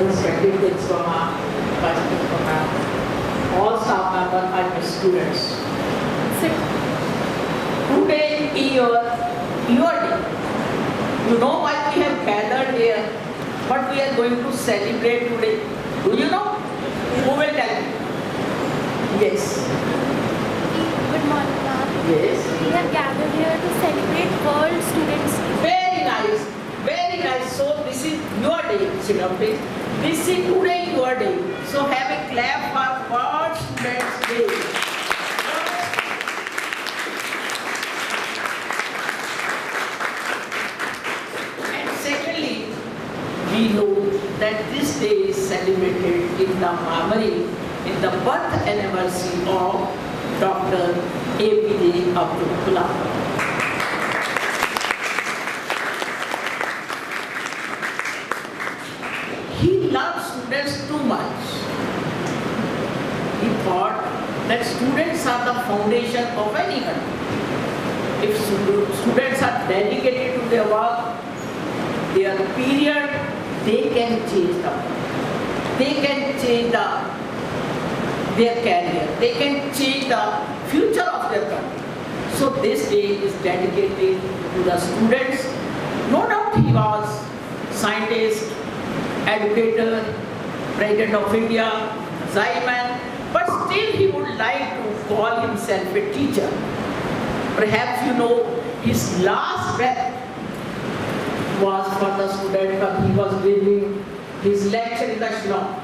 respected principal, vice principal, all staff members and students. Today in your day, you know why we have gathered here? What we are going to celebrate today? Do you know? Who will tell me? Yes. Good morning, ma'am. Yes. We have gathered here to celebrate World Students Day. Very nice. Very nice. So this is your day, Shikam, please. This is today your day. So have a clap for World Students Day. And secondly, we know that this day is celebrated in the memory, in the birth anniversary of Dr. APJ Abdul Kalam. He loved students too much. He thought that students are the foundation of any country. If students are dedicated to their work, their period, they can change the world. They can change their career. They can change the future of their country. So this day is dedicated to the students. No doubt he was scientist, educator, President of India, Zaiman, but still he would like to call himself a teacher. Perhaps you know his last breath was for the student when he was giving his lecture in the Shillong.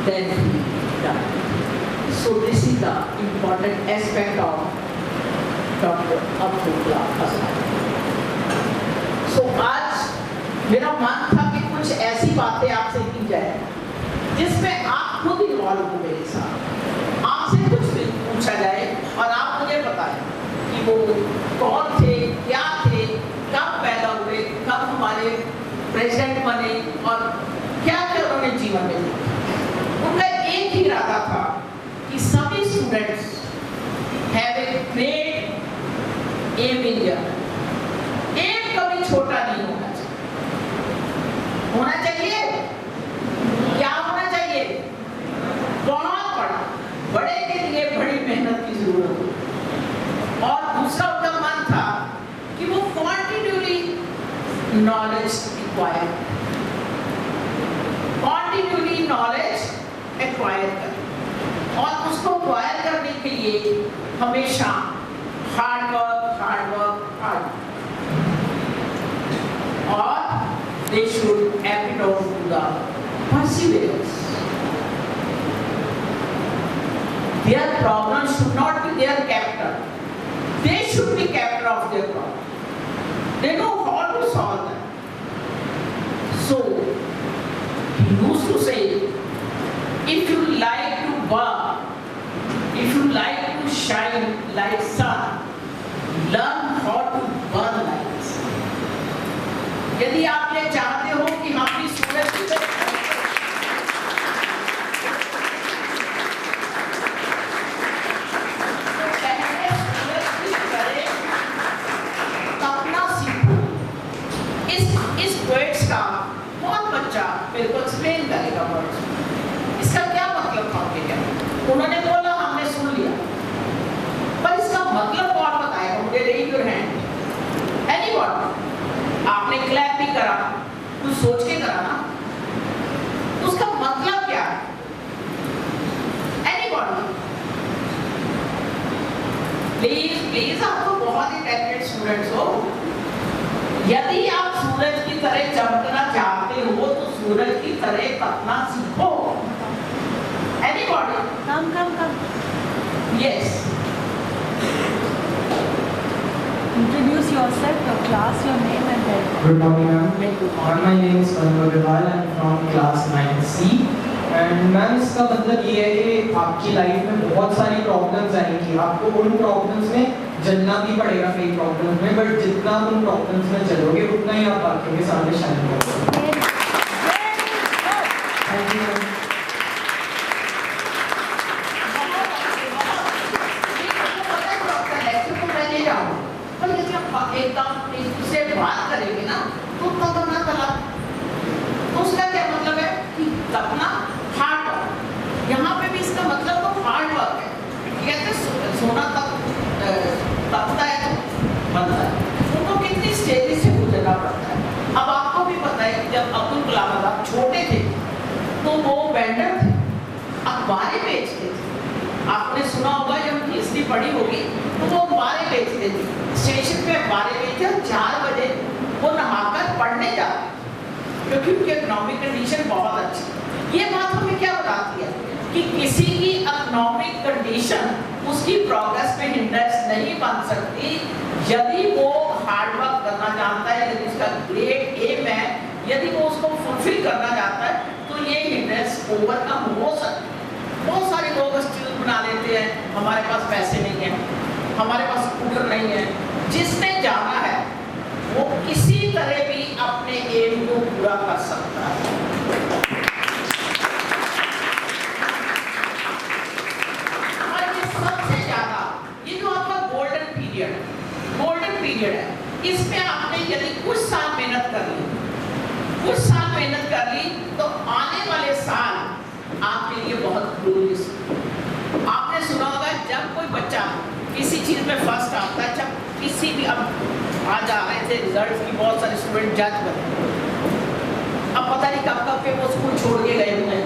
Then he died. So this is the important aspect of Dr. Abdul Kalam Azad. So आज मेरा मन था कि कुछ ऐसी बातें आपसे की जाए जिसमें आप खुद इन्वॉल्व हो मेरे साथ, आपसे कुछ भी पूछा जाए और आप मुझे बताएं कि वो कौन थे, क्या थे, कब पैदा हुए, कब हमारे प्रेसिडेंट बने और क्या क्या उन्होंने जीवन में किया। उनका एक ही इरादा था कि सभी students have a great aim in journal. Aim कभी छोटा नहीं होना चाहिए। होना चाहिए क्या होना चाहिए? बहुत बड़ा। बड़े के लिए बड़ी मेहनत की जरूरत है। और दूसरा उनका मन था कि वो क्वांटिटेटिवली नॉलेज एक्वायर करें और उसको एक्वायर करने के लिए हमेशा हार्ड वर्क और they should act on to the perseverance. Their problem should not be their captor. They should be captor of their problem. They know how to solve them. So he used to say, if you like to work, if you like to shine like sun, learn how to burn like the sun. यदि आप ये चाहते हो कि हम भी सूरज की तरह तपना सीखो। इस वर्ड्स का बहुत बच्चा मेरे को एक्सप्लेन करेगा वर्ड्स। इसका क्या मतलब था उनके क्या? उन्होंने बोला हमने सुन लिया, पर इसका मतलब कौन बताएगा? मुझे रेज योर हैंड। एनीबॉडी? आपने क्लैप भी करा, कुछ सोच के करा ना, तो उसका मतलब क्या है? एनीबॉडी? प्लीज आप तो बहुत ही टैलेंटेड स्टूडेंट्स हो। यदि आप सूरज की तरह चमकना चाहते हो तो सूरज की तरह तपना सीखो। Anybody? Come. Yes. Introduce yourself, your class, your name and then. Good morning, ma'am. Good My name is Anwar Bilal. I am from class 9C. And ma'am इसका मतलब ये है कि आपकी लाइफ में बहुत सारी प्रॉब्लम्स आएंगी। आपको उन प्रॉब्लम्स में जलना भी पड़ेगा कई प्रॉब्लम्स में, बट जितना उन प्रॉब्लम्स में चलोगे उतना ही आप बाकियों के सामने शाइन करोगे। Thank you. एकदम से बात करेंगे ना तो उसका क्या मतलब है? जब अब्दुल कलाम आजाद छोटे थे तो वो वेंडर थे, अखबारें बेचते थे। आपने सुना होगा, जब हिस्ट्री पढ़ी होगी तो वो अखबारें बेचते थे, स्टेशन पे अखबारें बेचते और 4 बजे वो नहाकर पढ़ने जाते क्योंकि उनकी इकोनॉमिक कंडीशन बहुत अच्छी। ये बात हमें क्या बताती है कि किसी की इकोनॉमिक कंडीशन उसकी प्रोग्रेस में हिंड्रेंस नहीं बन सकती। यदि वो हार्ड वर्क करना चाहता है, यदि उसका ग्रेट एम है, यदि वो उसको फुलफिल करना चाहता है तो ये हिंड्रेंस ओवरकम हो सकता है। बहुत सारे लोग एक्सक्यूज बना लेते हैं, हमारे पास पैसे नहीं है, हमारे पास स्कूटर नहीं है। जिसने जाना है वो किसी तरह भी अपने एम को पूरा कर सकता है। है, इसमें आपने यदि कुछ साल मेहनत कर ली तो आने वाले साल आपके लिए बहुत ग्लोरियस। आपने सुना होगा, जब कोई बच्चा किसी चीज में फर्स्ट आता है, जब किसी भी, अब आज आ रहे थे रिजल्ट की, बहुत सारे स्टूडेंट जज बने, अब पता नहीं कब कब के वो स्कूल छोड़ के गए हुए हैं,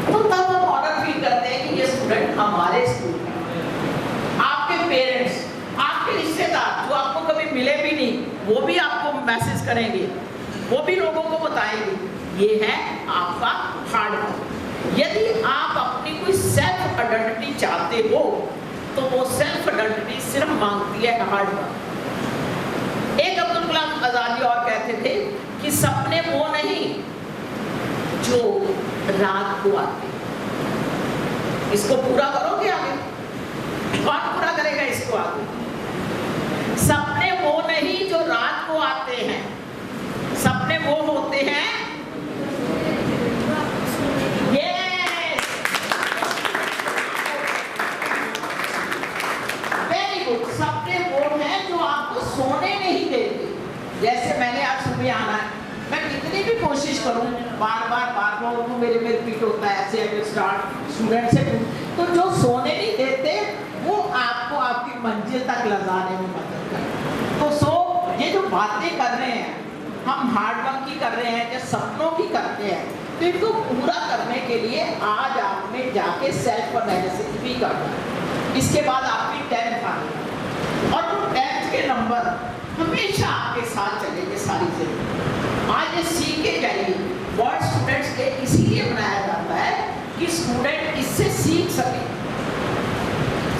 तो तब हम ऑनर फील करते हैं कि ये स्टूडेंट हमारे स्कूल में। आपके पेरेंट्स, आपके रिश्तेदार जो आपको कभी मिले भी नहीं, वो भी आपको मैसेज करेंगे, वो भी लोगों को बताएंगे। ये है आपका हार्ड वर्क। यदि आप अपनी कोई सेल्फ आइडेंटिटी चाहते हो तो वो सेल्फ आइडेंटिटी सिर्फ मांगती है हार्ड वर्क। एक अब्दुल कलाम आजाद और कहते थे कि सपने वो नहीं जो रात को आते। इसको पूरा करोगे आगे, कौन पूरा करेगा इसको आगे? सपने वो नहीं जो रात को आते हैं, सपने वो होते हैं, यस, वेरी गुड। सपने वो हैं जो आपको सोने नहीं देते। जैसे मैंने आज सुबह आना है, मैं कितनी भी कोशिश करूं, बार बार उनको मेरे रिपीट होता है, ऐसे स्टार्ट स्टूडेंट से, तो जो सोने नहीं देते वो आपको आपकी मंजिल तक ले जाने में मदद करते। तो ये जो बातें कर रहे हैं हम, हार्ड वर्क की कर रहे हैं या सपनों की करते हैं, तो इनको पूरा करने के लिए आज आपने जाके सेल्फ एनालिसिस भी करना है। इसके बाद आपकी 10th आनी, और वो 10th के नंबर हमेशा आपके साथ चलेंगे सारी जिंदगी। आज ये सीख के जाइए। वर्ड स्टूडेंट्स डे इसीलिए बनाया जाता है कि स्टूडेंट इससे सीख सके।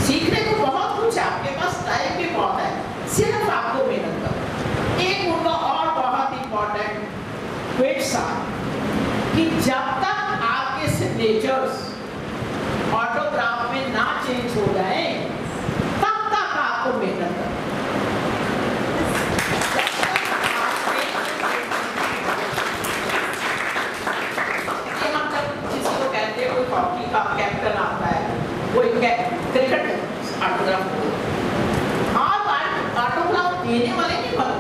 सीखने को बहुत कुछ है, आपके पास टाइम भी बहुत है, सिर्फ आपको मेहनत करो। एक उनका और बहुत इंपॉर्टेंट क्वेश्चन था कि जब तक आपके सिग्नेचर्स ऑटोग्राफ में ना चेंज हो जाए तब तक आपको मेहनत करना। हम जब किसी को कहते हैं, कोई हॉकी का कैप्टन आता है, कोई क्रिकेट ऑटोग्राफ, आप ऑटोग्राफ देने वाले नहीं बनो,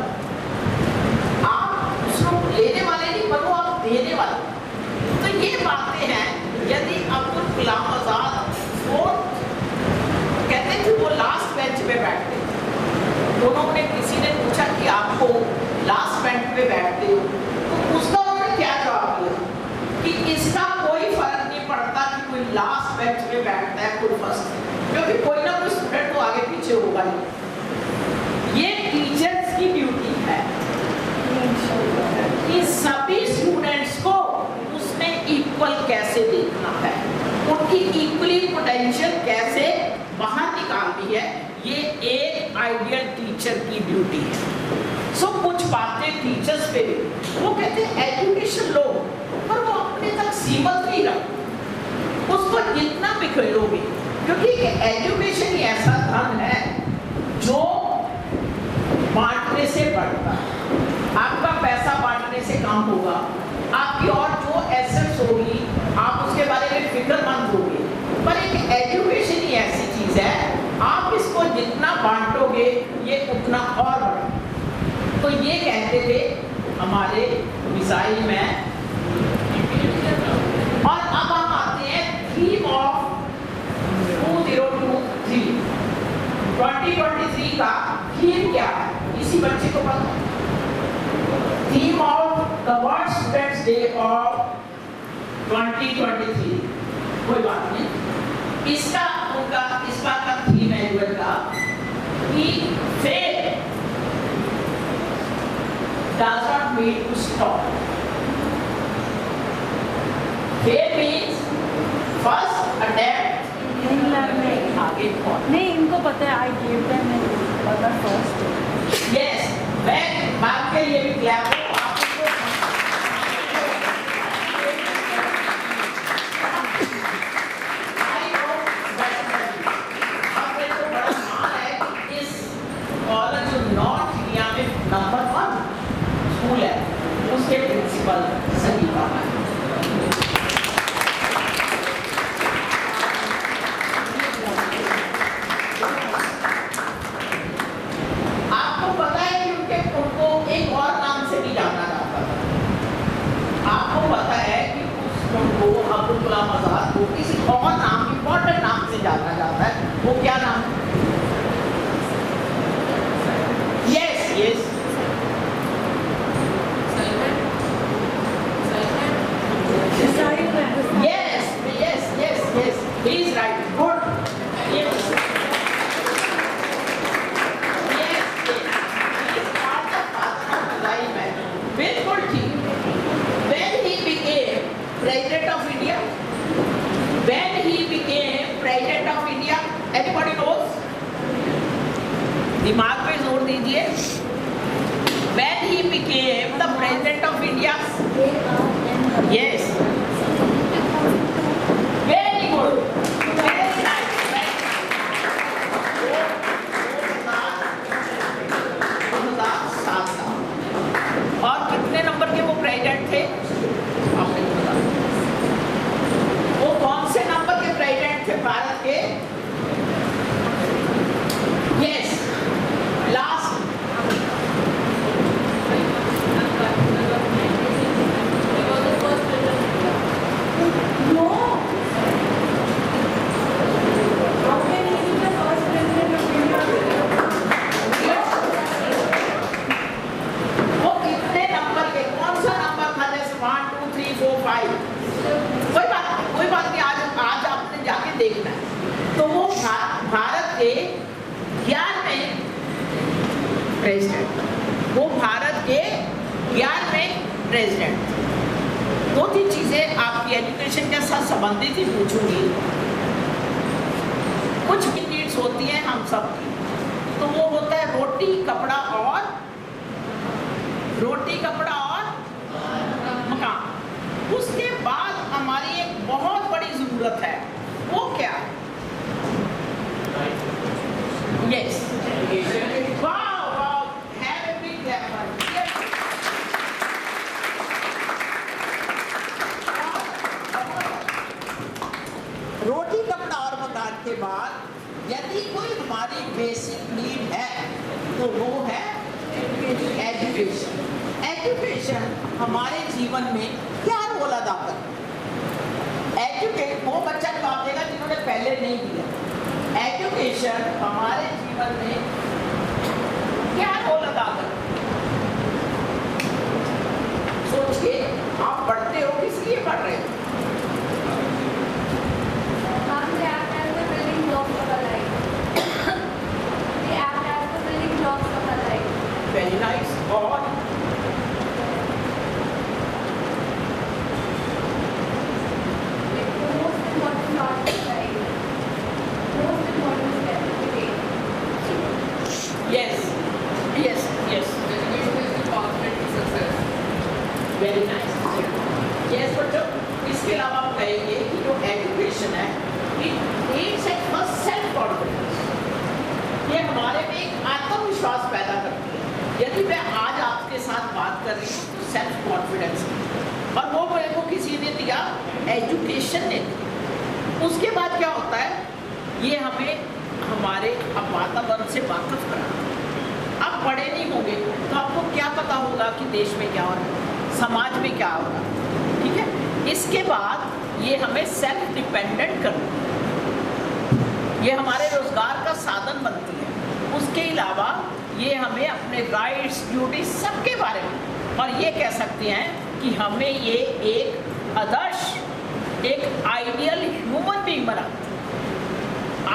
आप उसको लेने वाले नहीं बनो, आप देने वाले। तो ये बातें हैं। यदि अब्दुल कलाम आजाद वो कहते थे, वो लास्ट बेंच पे बैठते थे, दोनों ने, किसी ने पूछा कि आपको लास्ट बेंच पे बैठते हो, तो उसका उन्होंने क्या जवाब दिया कि इसका कोई फर्क नहीं पड़ता कि कोई लास्ट बेंच पे बैठता है, कोई फर्स्ट, क्योंकि कोई ना कोई स्टूडेंट तो आगे पीछे होगा ही। ये टीचर्स की ड्यूटी है कि सभी स्टूडेंट्स को उसने इक्वल कैसे देखना है, उनकी इक्वली पोटेंशियल कैसे बाहर निकालनी है, ये एक आइडियल टीचर की ड्यूटी है। सो कुछ बातें टीचर्स पे भी, वो कहते हैं एजुकेशन लो, पर वो अपने तक सीमित नहीं रखो, उसको जितना बिखेरोगे, क्योंकि एजुकेशन ही ऐसा धन है जो बांटने से बढ़ता है। आपका पैसा बांटने से काम होगा, आपकी और जो एसेट्स होगी आप उसके बारे में फिक्रमंद होगे, पर एक एजुकेशन ही ऐसी चीज है, आप इसको जितना बांटोगे ये उतना और बढ़ेगा। तो ये कहते थे हमारे मिसाइल में। और अब हम आते हैं थीम ऑफ 2023 का थीम क्या है, इसी बच्चे को पता। Theme of the words students day of 2023, कोई बात नहीं। इसका उनका इस बार का थीम है एनुअल का कि fail does not mean to stop. Fail means first attempt नहीं मैम आगे बढ़। नहीं, इनको पता है। I give them in first. Yes, मैं आपके लिए भी क्लैप हूँ। नंबर 1 स्कूल है, उसके प्रिंसिपल संगीता है। आपको पता है कि उनको एक और नाम से भी जाना जाता था। आपको पता है कि उनको अब्दुल कलाम आजाद को किसी और नाम, इंपॉर्टेंट नाम से जाना जाता है। वो क्या नाम है? Yes. Yes. He is right. Good. Yes. He is part of the life man. बिल्कुल ठीक। When he became President of India, anybody knows? दिमाग पे जोर दीजिए। When he became the President of India, yes, very good, very nice. और कितने number के वो प्रेसिडेंट थे? आपने बताया। वो कौन से नंबर के प्रेसिडेंट थे भारत के? Yes, last. देखना है। तो वो भारत के 11वें प्रेसिडेंट, वो भारत के 11वें प्रेसिडेंट। दो तीन चीजें आपकी एजुकेशन के साथ संबंधित ही पूछूंगी। कुछ भी नीड्स होती हैं हम सब की, तो वो होता है रोटी कपड़ा और मकान। उसके बाद हमारी एक बहुत बड़ी जरूरत है, वो क्या है? Yes. Wow. Have a big clap. Yes. रोटी कपड़ा और मकान के बाद यदि कोई हमारी बेसिक नीड है तो वो है एजुकेशन। एजुकेशन हमारे जीवन में क्या रोल अदा करता है? एजुकेट वो बच्चा जवाब देगा जिन्होंने पहले नहीं दिया। एजुकेशन हमारे जीवन में क्या रोल अदा करता है? सोचिए, आप पढ़ते हो, किस लिए पढ़ रहे हो? Very nice. और Yes. Very nice. Yes, बच्चों, इसके अलावा हम कहेंगे कि जो एजुकेशन है, it first self confidence. ये हमारे में एक आत्मविश्वास पैदा करती है। यदि मैं आज आपके साथ बात कर रही हूँ तो सेल्फ कॉन्फिडेंस, और वो मेरे को किसी ने दिया, एजुकेशन ने दिया। उसके बाद क्या होता है? ये हमें हमारे वातावरण से वाकिफ कराना। आप पढ़े नहीं होंगे तो आपको क्या पता होगा कि देश में क्या हो रहा है, समाज में क्या हो रहा है, ठीक है? इसके बाद ये हमें सेल्फ डिपेंडेंट करना, ये हमारे रोजगार का साधन बनती है। उसके अलावा ये हमें अपने राइट्स ड्यूटी सबके बारे में, और ये कह सकते हैं कि हमें ये एक आदर्श, एक आइडियल ह्यूमन बीइंग बनाती है।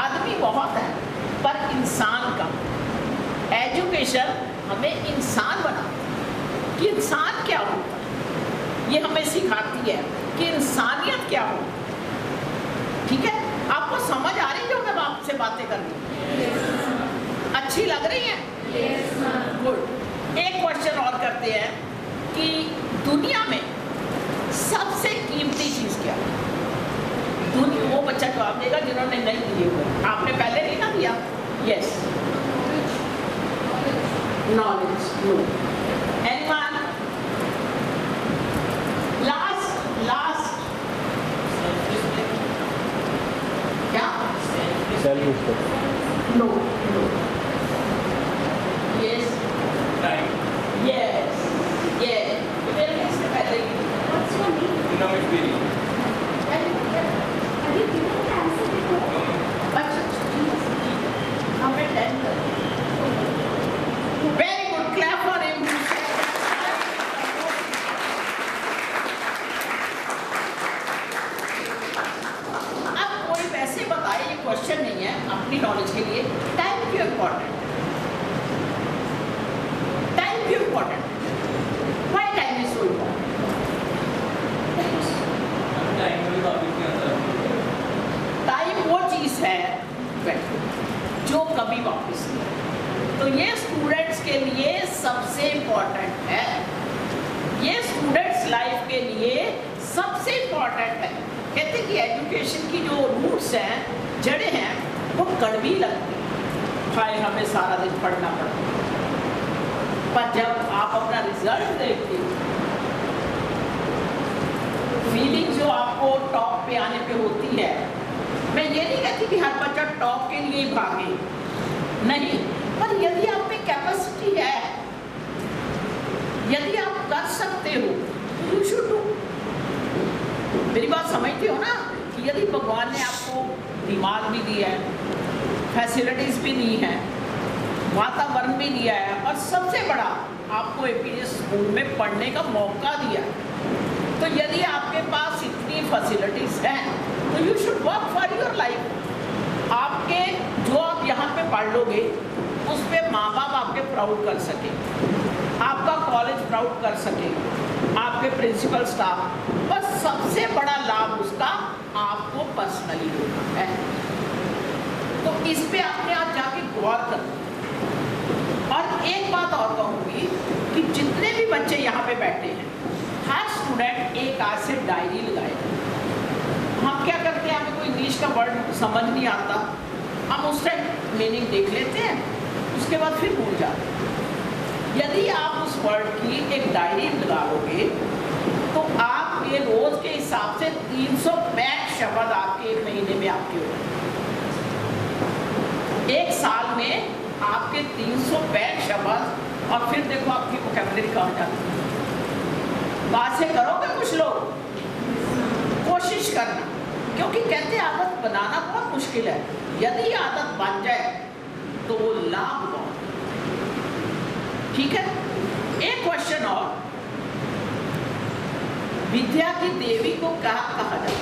आदमी बहुत है पर इंसान का, एजुकेशन हमें इंसान बनाती है कि इंसान क्या होता है, ये हमें सिखाती है कि इंसानियत क्या होती है। ठीक है, आपको समझ आ रही है जो मैं आपसे बातें कर रही हूँ? अच्छी लग रही है? गुड। एक क्वेश्चन और करते हैं कि दुनिया में सबसे कीमती चीज क्या है? दुनिया, वो बच्चा जवाब देगा जिन्होंने नहीं दिए हुए। आपने पहले नहीं ना दिया? Yes, knowledge. No, anyone? Last क्या? Self respect. No, yes, yes, yes. मेरे इससे पहले ही What's your name? Have you given the answer before? अच्छा, हमें 10 कर। Very good, clap for him. अब कोई वैसे बताए, ये क्वेश्चन नहीं है, अपनी नॉलेज के लिए टाइम क्यों इम्पोर्टेंट? टाइम क्यों important? Why time is so important? Time वो चीज है जो कभी वापस नहीं आए। तो ये स्टूडेंट्स के लिए सबसे इम्पोर्टेंट है, ये स्टूडेंट्स लाइफ के लिए सबसे इम्पोर्टेंट है। कहते हैं कि एजुकेशन की जो रूट्स हैं, जड़ें हैं, वो कड़वी लगती हैं, हाय हमें सारा दिन पढ़ना पड़ता है। पर जब आप अपना रिजल्ट देखते हो, फीलिंग जो आपको टॉप पे आने पे होती है, मैं ये नहीं कहती कि हर बच्चा टॉप के लिए ही भागे, नहीं, पर यदि आप में कैपेसिटी है, यदि आप कर सकते हो, यू शुड डू। मेरी बात समझते हो ना कि यदि भगवान ने आपको दिमाग भी दिया है, फैसिलिटीज भी दी है, वातावरण भी दिया है, और सबसे बड़ा आपको एपीजे स्कूल में पढ़ने का मौका दिया है, तो यदि आपके पास इतनी फैसिलिटीज हैं तो you should work for your life. आपके जो आप यहाँ पे पढ़ लोगे उस पर माँ बाप आपके प्राउड कर सके, आपका कॉलेज प्राउड कर सके, आपके प्रिंसिपल स्टाफ, बस सबसे बड़ा लाभ उसका आपको पर्सनली होता है। तो इस पे आपने आज जाके गौर करो। और एक बात और कहूँगी कि जितने भी बच्चे यहाँ पे बैठे हैं, हर स्टूडेंट एक आज से डायरी लगाए। हम क्या करते हैं, हमें कोई इंग्लिश का वर्ड समझ नहीं आता, हम उस टाइम मीनिंग देख लेते हैं, उसके बाद फिर भूल जाते हैं। यदि आप उस वर्ड की एक डायरी लगा लोगे तो आपके रोज के हिसाब से 365 शब्द आपके एक महीने में आपके हो, एक साल में आपके 365 शब्द, और फिर देखो आपकी वोकैबुलरी कहाँ जाती है। बातें करोगे कुछ लोग, कोशिश करना, क्योंकि कहते हैं आदत बनाना बहुत मुश्किल है, यदि आदत बन जाए तो वो लाभ बहुत। ठीक है, एक क्वेश्चन और, विद्या की देवी को क्या कहा जाता है?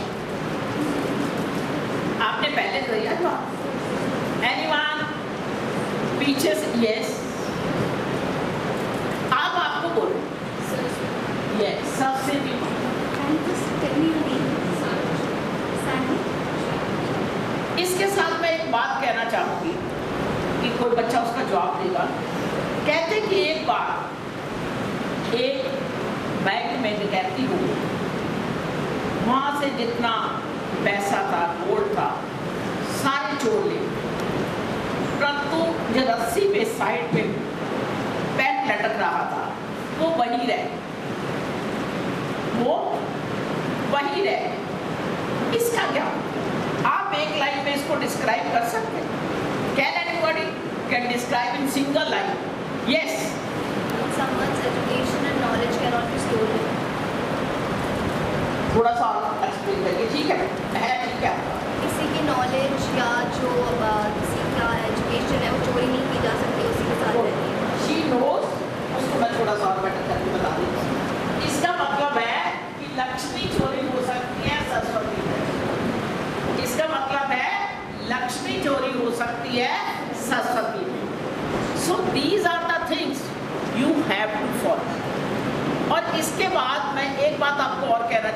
आपने पहले दिया जवाब, एनीवन? पीछे से यस, अब आपको बोलो यस, सबसे भी। इसके साथ मैं एक बात कहना चाहूंगी कि कोई बच्चा उसका जवाब देगा। कहते कि एक बार एक बैंक में डकैती हुई, वहां से जितना पैसा था, गोल्ड था, सारे चोर ले, परंतु जो रस्सी पे साइड पे पेन लटक रहा था वो वही रहे, वो वही रहे। इसका क्या, आप एक लाइन में इसको डिस्क्राइब कर सकते हैं? Can anybody can describe in single line? Yes. Someone's education and knowledge cannot be stolen. थोड़ा सा एक्सप्लेन करिए। ठीक है, ठीक है। किसी की नॉलेज या जो किसी का एजुकेशन है वो चोरी नहीं की जा सकती, उसी के साथ रहती है। She knows, उसको मैं थोड़ा सा और बेटर करके बता दूँ। इसका मतलब है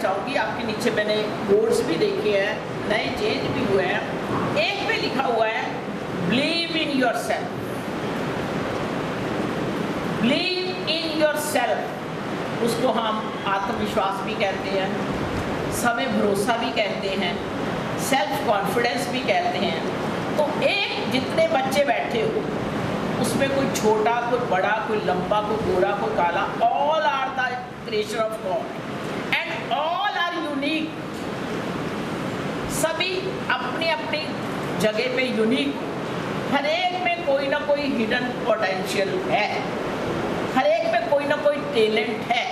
चाहूँगी, आपके नीचे मैंने बोर्ड्स भी देखे हैं, नए चेंज भी हुए हैं। एक पे लिखा हुआ है believe in your self, believe in your self. उसको हम आत्मविश्वास भी कहते हैं, समय भरोसा भी कहते हैं, सेल्फ कॉन्फिडेंस भी कहते हैं। तो एक जितने बच्चे बैठे हो उसमें कोई छोटा, कोई बड़ा, कोई लंबा, कोई गोरा, कोई काला, all are the creation of God and all are unique. सभी अपनी अपनी जगह पे यूनिक, हर एक में कोई ना कोई हिडन पोटेंशियल है, हर एक में कोई ना कोई टैलेंट है।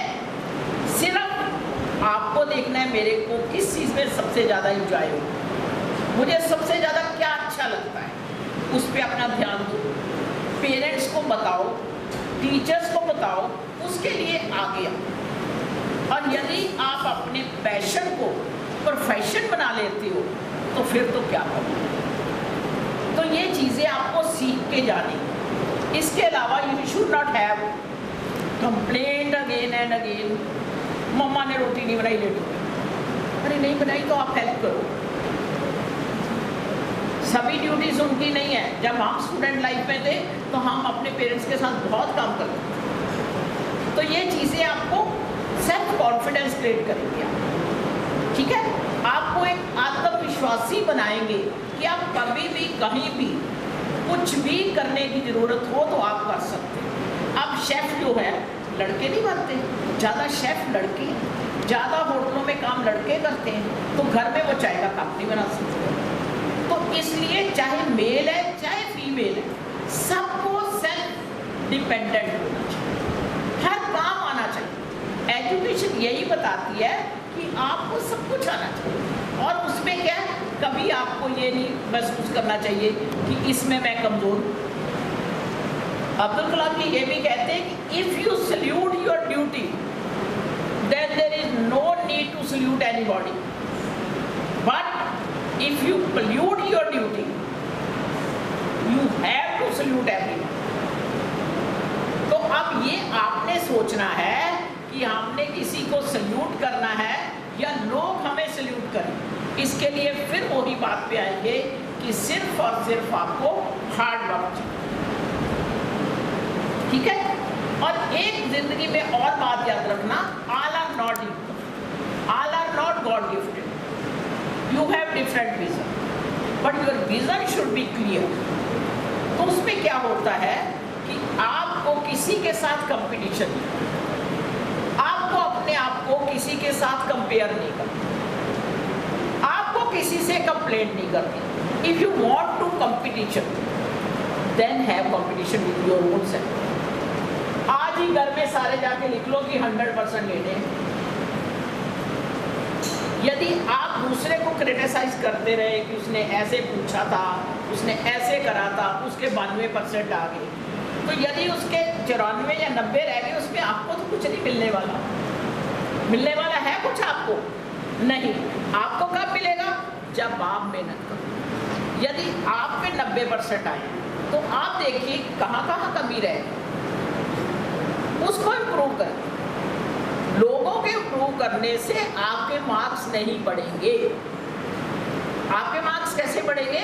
सिर्फ आपको देखना है मेरे को किस चीज़ में सबसे ज़्यादा इंजॉय हो, मुझे सबसे ज़्यादा क्या अच्छा लगता है, उस पर अपना ध्यान दो। पेरेंट्स को बताओ, टीचर्स को बताओ, उसके लिए आगे आओ। और यदि आप अपने पैशन को प्रोफेशन बना लेते हो तो फिर तो क्या करो। तो ये चीज़ें आपको सीख के जानी। इसके अलावा you should not have complaint again and again, मम्मा ने रोटी नहीं बनाई, लेट हो गई। अरे नहीं बनाई तो आप हेल्प करो। सभी ड्यूटीज उनकी नहीं है। जब हम स्टूडेंट लाइफ में थे तो हम अपने पेरेंट्स के साथ बहुत काम करते थे। तो ये चीज़ें आपको सेल्फ कॉन्फिडेंस क्रिएट करेंगी आप, ठीक है। आपको एक आत्मविश्वासी बनाएंगे कि आप कभी भी कहीं भी कुछ भी करने की ज़रूरत हो तो आप कर सकते हैं। अब शेफ़ जो है लड़के नहीं बनते, ज़्यादा शेफ़ लड़के, ज़्यादा होटलों में काम लड़के करते हैं, तो घर में वो चाय का कप नहीं बना सकते। तो इसलिए चाहे मेल है चाहे फीमेल है, सबको सेल्फ डिपेंडेंट होना चाहिए, हर काम आना चाहिए। एजुकेशन यही बताती है कि आपको सब कुछ आना चाहिए, और उसमें क्या है, कभी आपको ये नहीं महसूस करना चाहिए कि इसमें मैं कमज़ोर हूँ। अब्दुल कलाम जी ये भी कहते हैं कि if you salute your duty then there is no need to salute anybody, but if you pollute your duty you have to salute everyone। तो अब ये आपने सोचना है कि हमने किसी को सल्यूट करना है या लोग हमें सल्यूट करें। इसके लिए फिर वही बात पे आएंगे कि सिर्फ और सिर्फ आपको हार्ड वर्क चाहिए, ठीक है। और एक जिंदगी में और बात याद रखना, all are not equal, all are not God gifted, you have different vision, but your vision should be clear। तो उसमें क्या होता है कि आपको किसी के साथ कंपटीशन नहीं, आपको अपने आप को किसी के साथ कंपेयर नहीं करना, आपको किसी से कंप्लेंट नहीं करनी। If you want to competition then have competition with your own self. आज ही घर में सारे जाके लिख लो कि 100% लेने हैं। यदि आप दूसरे को क्रिटिसाइज करते रहे कि उसने ऐसे पूछा था, उसने ऐसे करा था, उसके 92% आ गए, तो यदि उसके 94 या 90 रह गए, उसमें आपको तो कुछ नहीं मिलने वाला। मिलने वाला है कुछ आपको? नहीं। आपको कब मिलेगा? जब आप मेहनत करो। यदि आप पे 90% आए तो आप देखिए कहाँ कहाँ कमी रहे, उसको इम्प्रूव करें। लोगों के इम्प्रूव करने से आपके मार्क्स नहीं बढ़ेंगे। आपके मार्क्स कैसे बढ़ेंगे?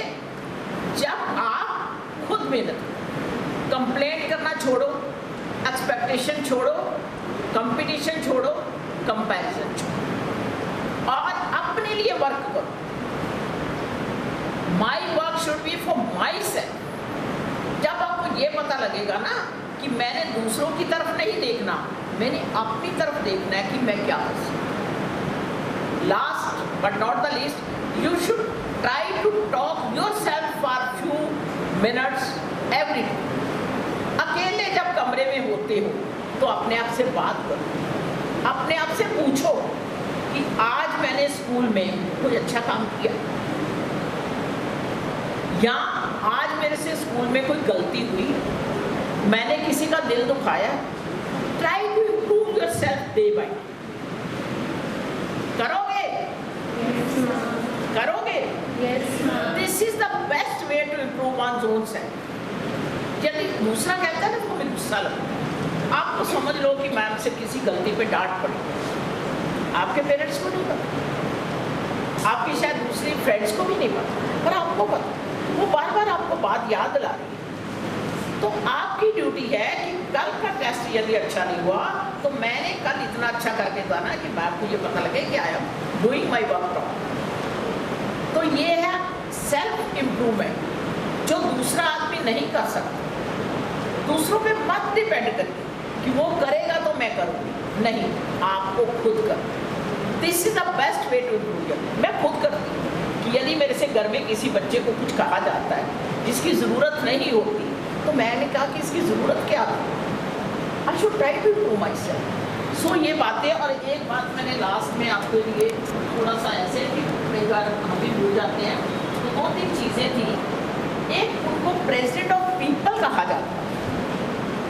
जब आप खुद मेहनत करो, कंप्लेंट करना छोड़ो, एक्सपेक्टेशन छोड़ो, कंपटीशन छोड़ो, कंपैरिजन छोड़ो और अपने लिए वर्क करो। My work should be for my self. जब आपको ये पता लगेगा ना कि मैंने दूसरों की तरफ नहीं देखना, मैंने अपनी तरफ देखना है कि मैं क्या कर सकता। Last but not the least, you should try to talk yourself for few minutes every day. अकेले जब कमरे में होते हो तो अपने आप से बात करो, अपने आप से पूछो कि आज मैंने स्कूल में कोई अच्छा काम किया या आज मेरे से स्कूल में कोई गलती हुई, मैंने किसी का दिल दुखाया। Try to improve yourself day by day. करोगे? करोगे? This is the best way to improve one's own self. यदि दूसरा कहता है ना तो हमें गुस्सा लगता है। आपको समझ लो कि मैम से किसी गलती पे डांट पड़ी, आपके पेरेंट्स को नहीं पता, आपके शायद दूसरे फ्रेंड्स को भी नहीं पता, पर आपको पता, वो बार बार आपको बात याद दिला रही है। तो आपकी ड्यूटी है कि कल का टेस्ट यदि अच्छा नहीं हुआ तो मैंने कल इतना अच्छा करके था ना कि आपको ये पता लगे कि I am doing my work proper. तो ये है सेल्फ इम्प्रूवमेंट, जो दूसरा आदमी नहीं कर सकता। दूसरों पे मत डिपेंड करिए कि वो करेगा तो मैं करूँगी, नहीं, आपको खुद कर। This is the best way to improve. मैं खुद करती हूँ कि यदि मेरे से घर में किसी बच्चे को कुछ कहा जाता है जिसकी ज़रूरत नहीं होती, तो मैंने कहा कि इसकी ज़रूरत क्या है, I should try to improve myself. सो ये बातें। और एक बात मैंने लास्ट में आपके लिए थोड़ा सा ऐसे कि कई बार हम भी भूल जाते हैं, तो 2-3 चीज़ें थी। एक, उनको प्रेसिडेंट ऑफ पीपल कहा जाता है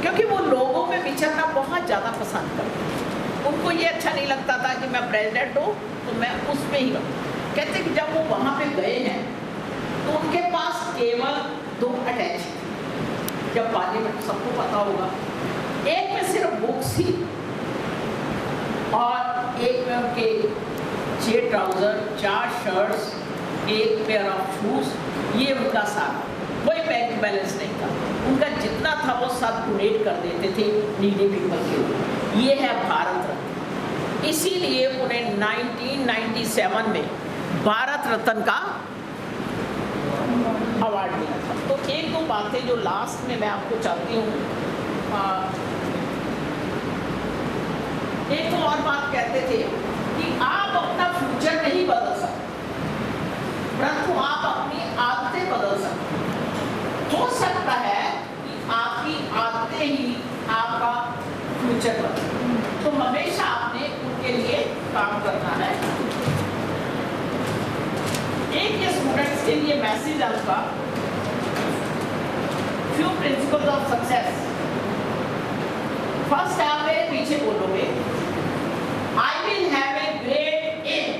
क्योंकि वो लोगों में विचरना बहुत ज़्यादा पसंद करते हैं। उनको ये अच्छा नहीं लगता था कि मैं प्रेसिडेंट हूँ तो मैं उस पर ही रहूँ। कहते कि जब वो वहाँ पे गए हैं तो उनके पास केवल 2 अटैच थे। जब पार्लियामेंट, सबको पता होगा, एक में सिर्फ बुक्स थी और एक में उनके 6 trouser, 4 shirts, 1 pair of shoes, ये उनका सारा, कोई बैंक बैलेंस नहीं था। उनका जितना था वो सब डोनेट कर देते थे नीडी पीपल के लिए। ये है भारत रत्न। इसीलिए उन्हें 1997 में भारत रत्न का अवार्ड मिला था। तो 1-2 बातें जो लास्ट में मैं आपको चाहती हूँ, एक तो और बात कहते थे कि आप अपना फ्यूचर नहीं बदल सकते, परंतु आप अपनी आदतें बदल सकते। हो सकता है कि आपकी आदतें ही आपका फ्यूचर बदले, तो हमेशा आपने उनके लिए काम करना है। एक ये स्टूडेंट्स के लिए मैसेज है आपका, few principles of success. First आप मेरे पीछे बोलोगे, I will have a great aim,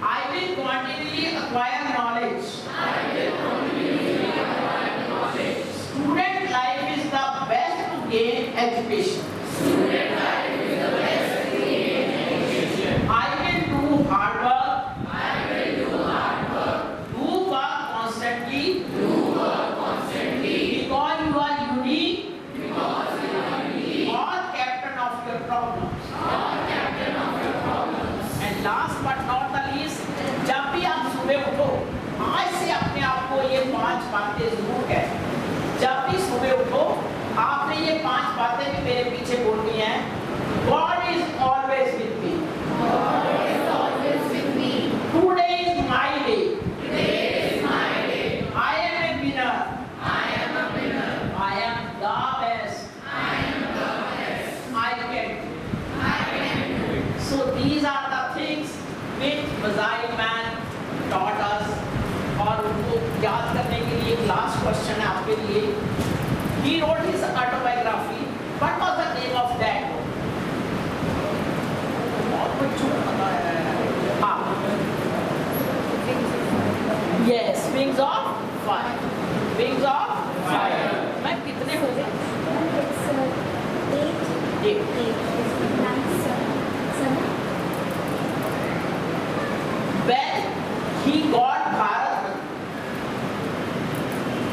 I will continually acquire knowledge, student life is the best to gain education, I will do hard work, do work constantly, because you are unique, or captain of your problems. And last but not the least, जब भी आप सुबह उठो, आज से अपने आप को ये 5 बातें जरूर कहें। जब भी सुबह उठो, आपने ये 5 बातें भी मेरे पीछे बोलनी है। God is always with me. Today is my day. I am a winner. I am the best. I can do it. So these are the things which Bazai man taught us. और उनको याद करने के लिए एक last question है आपके लिए। He wrote his autobiography. What was the name of that book? Yes, Wings of Fire. Wings of Fire. मैं कितने हो गए? 8. When he got Bharat Ratna,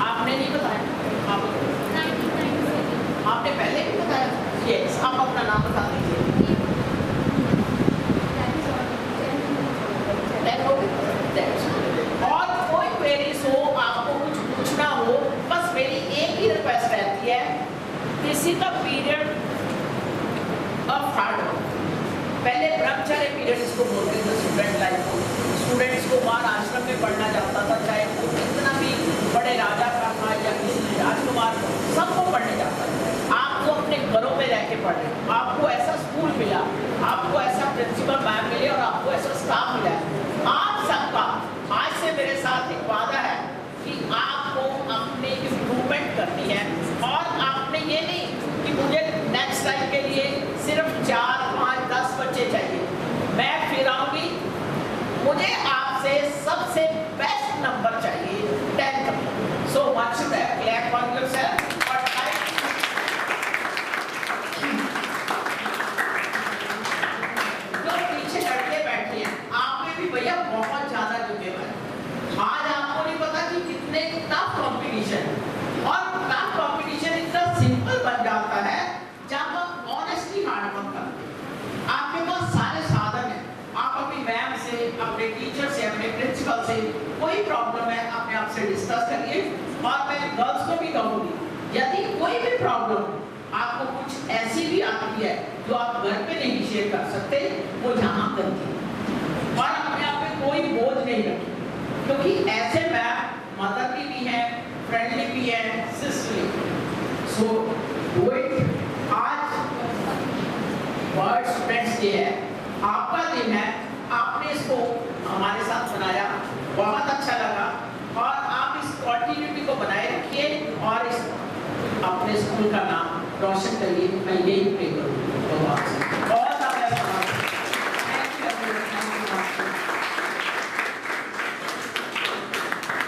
आपने नहीं बताया, आपने पहले भी बताया। Yes, आप अपना नाम बता दीजिए। और कोई क्वेरीज हो, आपको कुछ पूछना हो, बस मेरी एक ही रिक्वेस्ट रहती है, this is the period of hard work. पहले ब्रह्मचर्य पीरियड इसको बोलते थे स्टूडेंट लाइफ को। स्टूडेंट्स को बाहर आश्रम में पढ़ना जाता था, चाहे वो कितना भी बड़े राजा का था या किसी राजकुमार, सबको पढ़ने जाता था। आप तो अपने घरों में रह के पढ़े, आपको ऐसा स्कूल मिला, आपको ऐसा प्रिंसिपल मैम मिले और आपको ऐसा स्टाफ मिला। आप सबका आज से मेरे साथ एक वादा है कि आपको अपनी इम्प्रूवमेंट करनी है। और आपने ये नहीं कि मुझे नेक्स्ट टाइम के लिए सिर्फ 4, 5, 10 बच्चे चाहिए, मैं फिर आऊँगी, मुझे आपसे सबसे बेस्ट नंबर चाहिए 10th। So much clap on yourself. अपने टीचर से, अपने प्रिंसिपल से कोई प्रॉब्लम है अपने आप से डिस्कस करिए। और मैं गर्ल्स को भी कहूँगी, यदि कोई भी प्रॉब्लम आपको कुछ ऐसी भी आती है जो आप घर पे नहीं शेयर कर सकते, वो यहाँ करिए और अपने आप पे कोई बोझ नहीं रखिए, क्योंकि ऐसे मैम मदर भी है, फ्रेंडली भी है, सिस्टरली। So do it. आज वर्ल्ड स्टूडेंट्स डे है, आपका दिन है, आपने इसको हमारे साथ बनाया, बहुत अच्छा लगा और आप इस कॉन्टिन्यूटी को बनाए रखिए और इस अपने स्कूल का नाम रोशन करिए। मैं यही प्रे करूँगा।